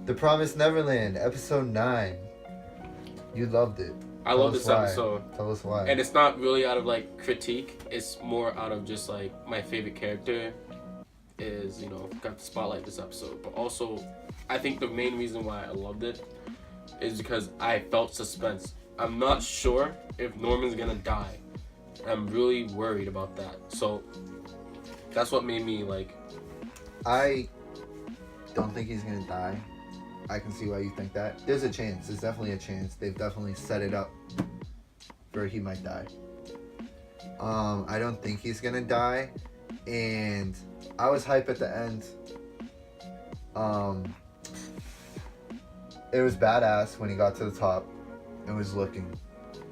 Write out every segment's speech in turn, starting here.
The Promised Neverland, episode 9. You loved it. I love this episode. Tell us why. And it's not really out of like critique. It's more out of just like my favorite character is, you know, got the spotlight this episode. But also, I think the main reason why I loved it is because I felt suspense. I'm not sure if Norman's gonna die. I'm really worried about that. So that's what made me like. I don't think he's gonna die. I can see why you think that. There's a chance. There's definitely a chance. They've definitely set it up where he might die. I don't think he's gonna die, and I was hype at the end. It was badass when he got to the top and was looking,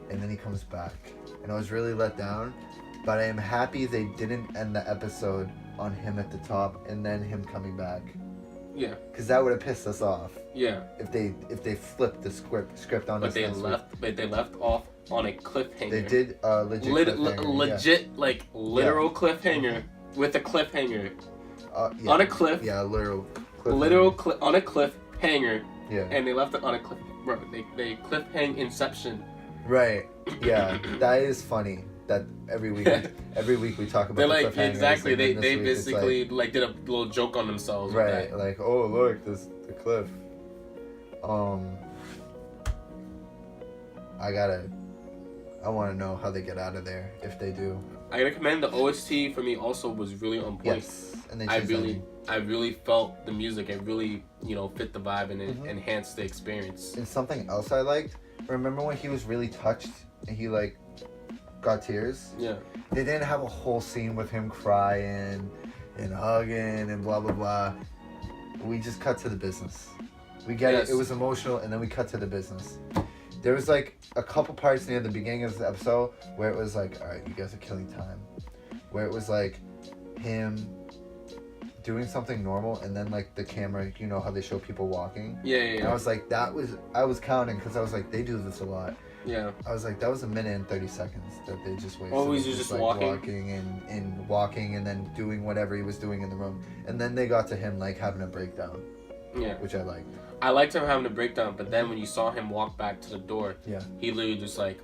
and then he comes back, and I was really let down. But I am happy they didn't end the episode on him at the top and then him coming back. Yeah. Because that would have pissed us off. Yeah. If they flipped the script on us. But they left off on a cliffhanger. They did legit cliffhanger. Legit, like literal cliffhanger with a cliffhanger. Yeah. On a cliff. Yeah, literal. On a cliffhanger. Yeah. And they left it on a cliff. Bro, they cliffhang Inception. Right. Yeah, that is funny. That every week we talk about. They're the like exactly. They week basically like did a little joke on themselves. Right. With that. Like, oh look, the cliff. I want to know how they get out of there if they do. I gotta commend the OST for me. Also was really on point. Yes, and they I really felt the music. It really, you know, fit the vibe and it enhanced the experience. And something else I liked. Remember when he was really touched and he like got tears? Yeah. They didn't have a whole scene with him crying and hugging and blah blah blah. We just cut to the business. We get it. It was emotional, and then we cut to the business. There was like a couple parts near the beginning of the episode where it was like, all right, you guys are killing time. Where it was like him doing something normal, and then like the camera, you know how they show people walking? Yeah. And I was like, I was counting because I was like, they do this a lot. Yeah. I was like, that was 1 minute and 30 seconds that they just wasted. Always just like walking and then doing whatever he was doing in the room. And then they got to him like having a breakdown. Yeah. Which I liked. I liked him having a breakdown, but then when you saw him walk back to the door, he literally just like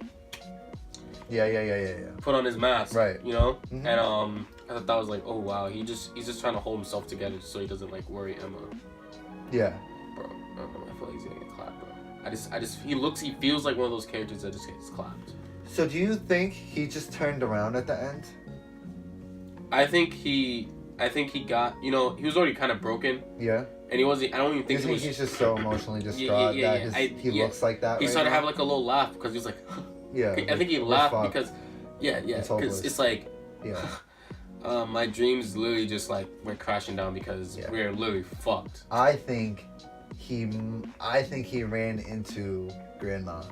put on his mask. Right. You know? Mm-hmm. And I thought that was like, oh wow, he's just trying to hold himself together so he doesn't like worry Emma. Yeah. Bro, I feel like he's gonna get clapped, bro. He feels like one of those characters that just gets clapped. So do you think he just turned around at the end? I think he got, you know, he was already kind of broken. Yeah. And he wasn't, I don't even think he's just so emotionally distraught he looks like that. He started to have like a little laugh because he was like, yeah. I think he laughed because, because it's like, my dreams literally just like went crashing down because we're literally fucked. I think he ran into Grandma.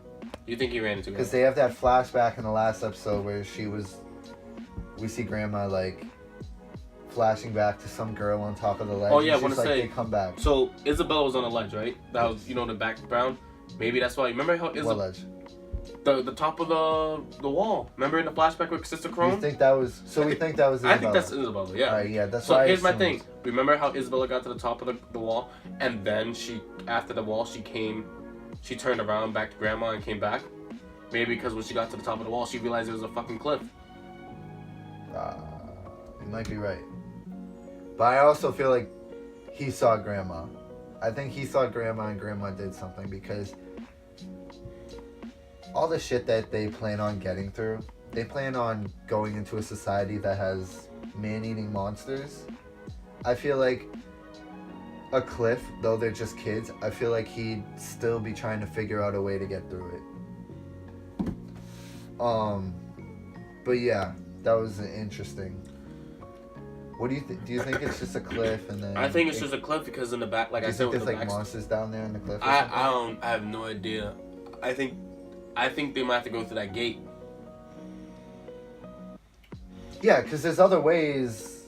You think he ran into Grandma? Because they have that flashback in the last episode where we see Grandma like flashing back to some girl on top of the ledge. Oh yeah, I want to say they come back. So Isabella was on the ledge, right? That was, you know, the background. Maybe that's why. Remember how What ledge? The top of the wall. Remember in the flashback with Sister Chrome? You think that was? So we think that was Isabella. I think that's Isabella. Yeah. Yeah. That's so why. Here's my thing. Remember how Isabella got to the top of the wall, and then after the wall she turned around back to Grandma and came back. Maybe because when she got to the top of the wall, she realized it was a fucking cliff. You might be right. But I also feel like he saw Grandma. I think he saw Grandma and Grandma did something because all the shit that they plan on getting through, they plan on going into a society that has man-eating monsters. I feel like a cliff, though they're just kids, I feel like he'd still be trying to figure out a way to get through it. But yeah, that was interesting. What do you think? Do you think it's just a cliff and then? I think it's just a cliff because in the back, like I said, there's like monsters down there in the cliff. I have no idea. I think they might have to go through that gate. Yeah, because there's other ways.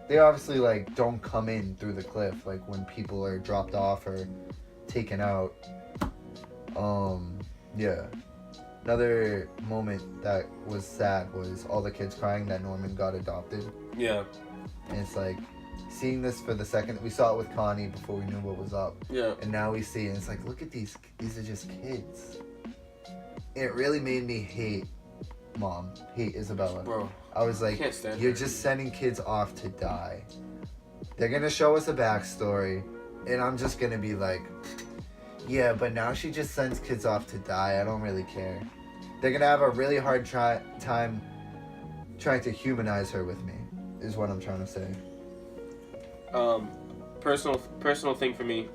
They obviously like don't come in through the cliff, like when people are dropped off or taken out. Yeah. Another moment that was sad was all the kids crying that Norman got adopted. Yeah. And it's like, seeing this for the second. We saw it with Connie before we knew what was up. Yeah. And now we see it, and it's like, look at these are just kids. And it really made me hate Isabella. Bro. I was like, Can't stand you're her. just sending kids off to die. They're gonna show us a backstory, and I'm just gonna be like, yeah, but now she just sends kids off to die. I don't really care. They're gonna have a really hard time trying to humanize her with me, is what I'm trying to say. Personal thing for me.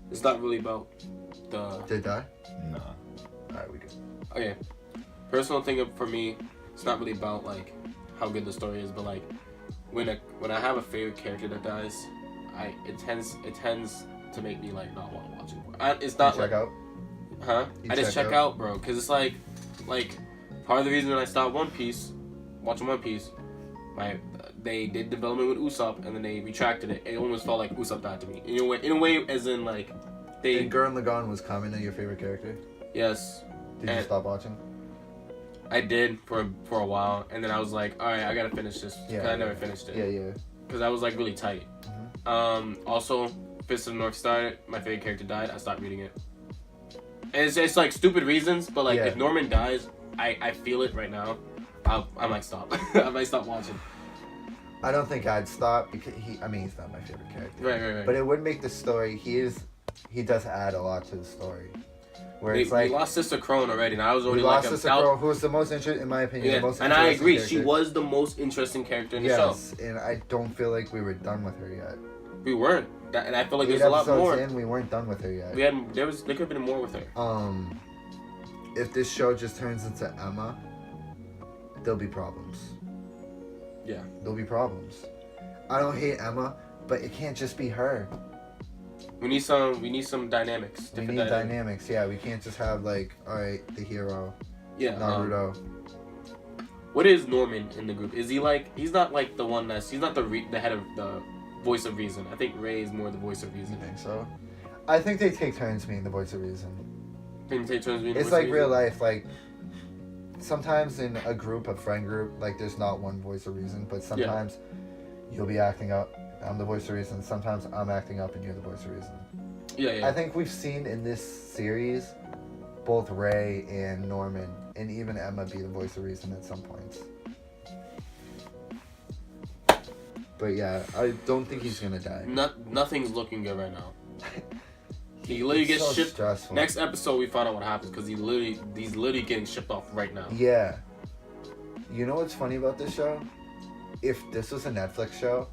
It's not really about the. Did they die? No. Alright, we good. Okay. Personal thing for me, it's not really about like how good the story is, but like when I have a favorite character that dies, it tends to make me like not want to watch it. It's not check like, out. huh? You I just check check out, bro, because it's like part of the reason when I stopped watching One Piece, they did development with Usopp and then they retracted it. It almost felt like Usopp died to me. In a way, as in like they. And Gurren Lagann was Kamina your favorite character? Yes. Did you stop watching? I did for a while, and then I was like, all right, I gotta finish this. Yeah. I never finished it. Yeah. Because I was like really tight. Mm-hmm. Also, Fist of the North Star, my favorite character died. I stopped reading it. And it's like stupid reasons, but like if Norman dies, I feel it right now. I might stop. I might stop watching. I don't think I'd stop because he's not my favorite character. Right. But it would make the story. He does add a lot to the story. Where it's like we lost Sister Crone already, and I was already we like lost Sister Crone, who was the most interesting, in my opinion. Yeah, the most and I agree. character. She was the most interesting character in the show. Yes, and I don't feel like we were done with her yet. We weren't, and I feel like 8 there's a lot more. we weren't done with her yet. There could have been more with her. If this show just turns into Emma, there'll be problems. Yeah. There'll be problems. I don't hate Emma, but it can't just be her. We need some dynamics. We need dynamics. Yeah, we can't just have like, all right, the hero. Yeah. Naruto. What is Norman in the group? Is he like? He's not like the one he's not the head of the voice of reason. I think Ray is more the voice of reason. You think so? I think they take turns being the voice of reason. Can take turns being the It's voice like of real reason? life. Like sometimes in a friend group, like there's not one voice of reason, but sometimes you'll be acting up. I'm the voice of reason. Sometimes I'm acting up and you're the voice of reason. Yeah. I think we've seen in this series both Ray and Norman and even Emma be the voice of reason at some points. But yeah, I don't think he's gonna die. Nothing's looking good right now. He literally gets so shipped. Stressful. Next episode, we find out what happens because he's literally getting shipped off right now. Yeah. You know what's funny about this show? If this was a Netflix show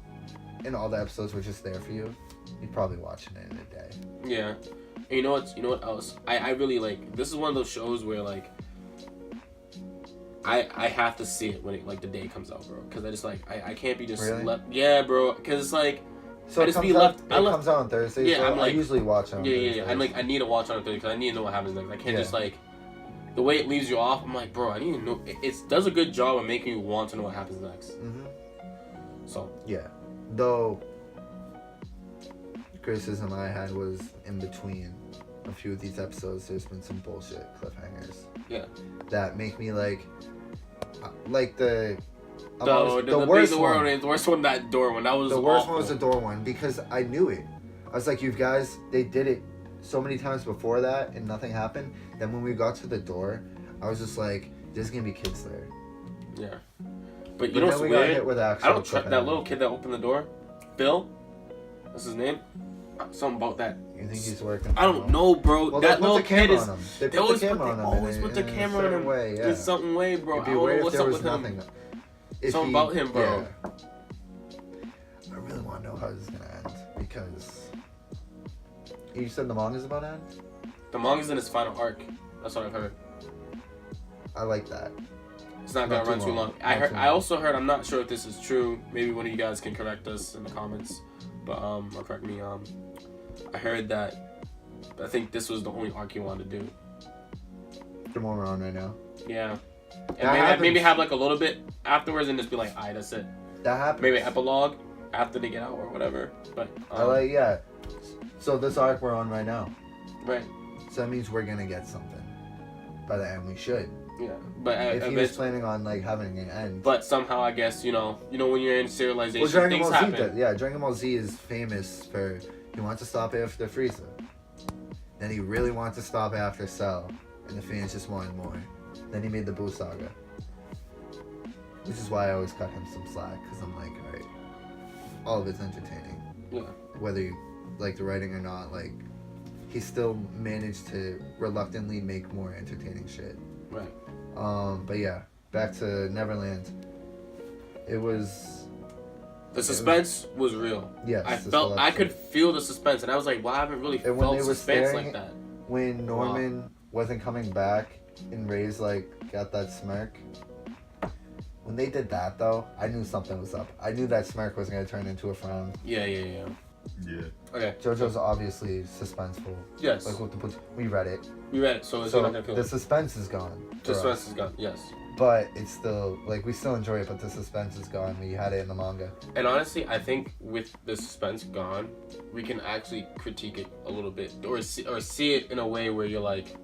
and all the episodes were just there for you, you'd probably watch it in a day. Yeah. And you know what else? I really like. This is one of those shows where like I have to see it when the day comes out, bro. Because I just like I can't be just really? left. Yeah, bro. Because it's like. So it comes out on Thursdays. Yeah, so I'm like, I usually watch it on Thursdays. Yeah. I need to watch on Thursday because I need to know what happens next. I can't Yeah. just like the way it leaves you off. I'm like, bro, I need to know. It does a good job of making you want to know what happens next. Mm-hmm. So yeah, though criticism I had was in between a few of these episodes. There's been some bullshit cliffhangers. Yeah. That make me like the. The worst one, that door one. That was the worst awful. one was the door one because I knew it. I was like, you guys, they did it so many times before that and nothing happened. Then when we got to the door, I was just like, there's gonna be kids there. Yeah. But you But know then what's we got weird? hit with I actual don't trust that little kid that opened the door. Phil? That's his name? Something about that. You think he's working? I don't know, bro. Well, that they little put the camera kid is. on him. They They put the camera on him. always put the camera on him. Way, yeah. In something way, bro. It'd be I don't weird know if what's there up was with him. nothing. Something about him, bro. Yeah. I really want to know how this is gonna end because you said the manga's about to end. The manga's in its final arc. That's what I've heard. I like that. It's not gonna run too long. I also heard. I'm not sure if this is true. Maybe one of you guys can correct us in the comments. But or correct me. I heard that. I think this was the only arc you wanted to do. The one we're on right now. Yeah. And maybe have like a little bit afterwards and just be like, alright, that's it. That happens. Maybe epilogue after they get out or whatever. But yeah. So this arc we're on right now. Right. So that means we're gonna get something. By the end, we should. Yeah, but if he was planning on like having an end. But somehow, I guess when you're in serialization, Well, Dragon things Ball Z happen. Dragon Ball Z is famous for he wants to stop after Frieza, then he really wants to stop after Cell, and the fans just wanted more. Then he made the Buu Saga, which is why I always cut him some slack because I'm like, all right, all of it's entertaining. Yeah. Whether you like the writing or not, like he still managed to reluctantly make more entertaining shit. Right. But yeah, back to Neverland. It was. The suspense was real. Yes. I could feel the suspense, and I was like, well, I haven't really felt suspense like that. When Norman wasn't coming back, and Ray's like got that smirk. When they did that though, I knew something was up. I knew that smirk was gonna turn into a frown. Yeah. Okay. JoJo's obviously suspenseful. Yes. Like we read it. So it's not gonna feel the suspense is gone. The suspense is gone. Yes. But it's still like we still enjoy it, but the suspense is gone. We had it in the manga. And honestly, I think with the suspense gone, we can actually critique it a little bit, or see it in a way where you're like,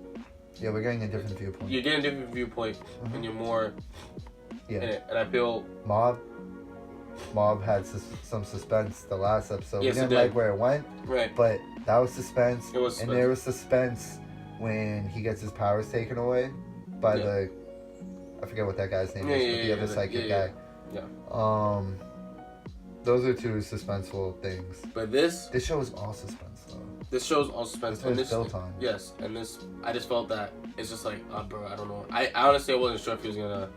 yeah, we're getting a different viewpoint. You're getting a different viewpoint, and you're more in it. And I feel Mob had some suspense the last episode. Yes, we didn't like where it went, right? But that was suspense. It was, and there was suspense when he gets his powers taken away by the. I forget what that guy's name is, but the other psychic guy. Yeah. Those are two suspenseful things. But this show is all suspense though. This show is all suspense. This was built on. Yes, and this I just felt that it's just like, bro, I don't know. I honestly wasn't sure if he was gonna.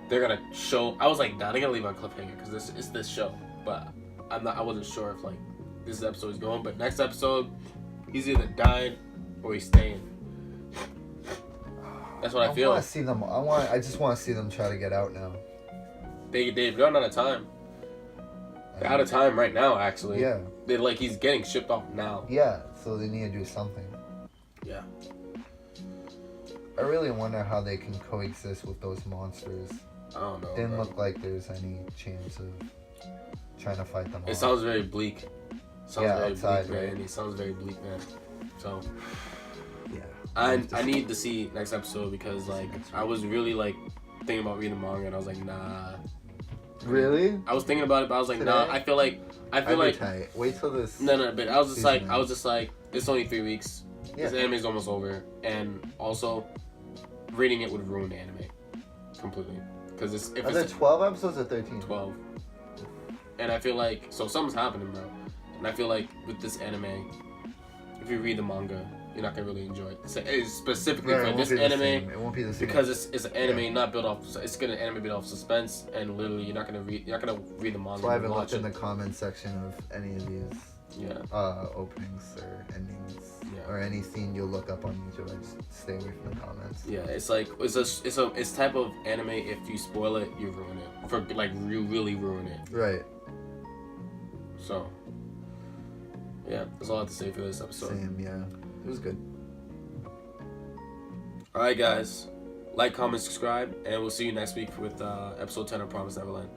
They're gonna show. I was like, nah, they're gonna leave on cliffhanger because this is this show. But I wasn't sure if like this episode is going. But next episode, he's either dying or he's staying. That's what I feel. I want to see them. I just want to see them try to get out now. They've run out of time. They're out of time right now, actually. Yeah. They're like he's getting shipped off now. Yeah. So they need to do something. Yeah. I really wonder how they can coexist with those monsters. I don't know. Didn't look like there's any chance of trying to fight them. It sounds very bleak. Sounds very outside, bleak, right? man. It sounds very bleak, man. So. Yeah. I need to see next episode because like I was really like thinking about reading the manga and I was like, nah. Really? I was thinking about it, but I was like, nah. I feel like tight. Wait till this. No. But I was just like, it's only 3 weeks. Yeah. This anime's almost over, and also reading it would ruin the anime completely because Are there 12 episodes or 13? 12. And I feel like something's happening, bro. And I feel like with this anime, if you read the manga, you're not gonna really enjoy it. It's specifically for this anime. It won't be the same because it's an anime not built off. It's gonna anime built off suspense, and literally you're not gonna read the manga. That's why I haven't looked in the comment section of any of these. Yeah. Openings or endings or any scene you'll look up on YouTube. I just stay away from the comments. Yeah, it's like it's type of anime. If you spoil it, you ruin it. For like you really ruin it. Right. So. Yeah, that's all I have to say for this episode. Same. Yeah. It was good. Alright guys, like, comment, subscribe, and we'll see you next week with episode 10 of Promised Neverland.